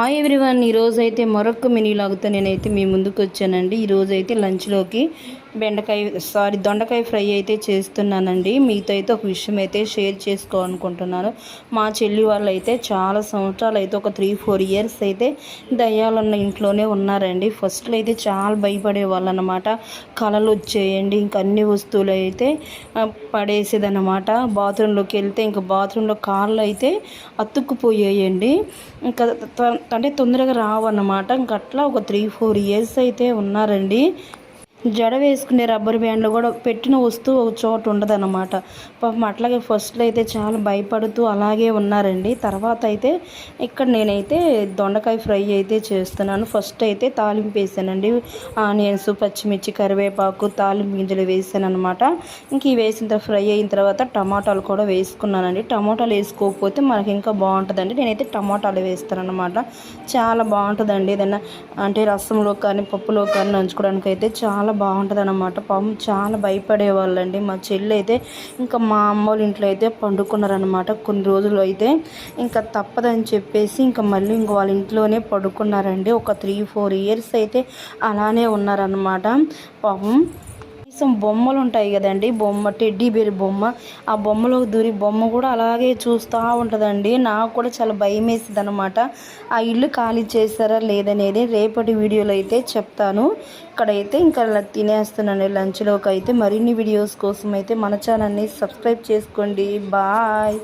Hi everyone, ఈరోజైతే మరొక mini లాగుతో నేనైతే మీ ముందుకు వచ్చానండి. ఈరోజైతే లంచ్లోకి దొండకాయ ఫ్రై అయితే చేస్తున్నానండి. మీతో అయితే ఒక విషయం అయితే షేర్ చేసుకోవాలనుకుంటున్నాను. మా చెల్లి వాళ్ళు అయితే చాలా సంవత్సరాలు అయితే ఒక 3-4 ఇయర్స్ అయితే దయ్యాలున్న ఇంట్లోనే ఉన్నారండి. ఫస్ట్లో అయితే చాలా భయపడే వాళ్ళు అనమాట. కళలు వచ్చేయండి, ఇంక అన్ని వస్తువులు అయితే పడేసేదన్నమాట. బాత్రూంలోకి వెళ్తే ఇంకా బాత్రూంలో కాళ్ళు అయితే అతుక్కుపోయాయండి. ఇంకా అంటే తొందరగా రావన్నమాట. ఇంక అట్లా ఒక 3-4 ఇయర్స్ అయితే ఉన్నారండి. జడ వేసుకునే రబ్బర్ బ్యాండ్లు కూడా పెట్టిన వస్తువు ఒక చోట ఉండదన్నమాట. పాపం అట్లాగే ఫస్ట్లో అయితే చాలా భయపడుతూ అలాగే ఉన్నారండి. తర్వాత అయితే ఇక్కడ నేనైతే దొండకాయ ఫ్రై అయితే చేస్తున్నాను. ఫస్ట్ అయితే తాలింపు వేసానండి. ఆనియన్స్, పచ్చిమిర్చి, కరివేపాకు, తాలింపు గింజలు వేసాను అనమాట. ఇంక ఇవి వేసిన తర్వాత ఫ్రై అయిన తర్వాత టమాటాలు కూడా వేసుకున్నానండి. టమాటాలు వేసుకోకపోతే మనకి ఇంకా బాగుంటుందండి. నేనైతే టమాటాలు వేస్తాను అనమాట. చాలా బాగుంటుందండి. ఏదైనా అంటే రసంలో కానీ పప్పులో కానీ నంచుకోవడానికి అయితే చాలా బాగుంటుంది అన్నమాట. పాపం చాలా భయపడేవాళ్ళండి. మా చెల్లి అయితే ఇంకా మా అమ్మ వాళ్ళ ఇంట్లో అయితే పండుకున్నారనమాట. కొన్ని రోజులు అయితే ఇంకా తప్పదని చెప్పేసి ఇంకా మళ్ళీ ఇంక వాళ్ళ ఇంట్లోనే పడుకున్నారండి. ఒక 3-4 ఇయర్స్ అయితే అలానే ఉన్నారనమాట. పాపం బొమ్మలు ఉంటాయి కదండి, టెడ్డీ బేర్ బొమ్మ, ఆ బొమ్మలో దూరి బొమ్మ కూడా అలాగే చూస్తూ ఉంటుందండి. నాకు కూడా చాలా భయం వేసింది అనమాట. ఆ ఇల్లు ఖాళీ చేస్తారా లేదనేది రేపటి వీడియోలో అయితే చెప్తాను. ఇక్కడైతే ఇంకా తినేస్తున్నాను లంచ్లోకి అయితే. మరిన్ని వీడియోస్ కోసం అయితే మన ఛానల్ని సబ్స్క్రైబ్ చేసుకోండి. బాయ్.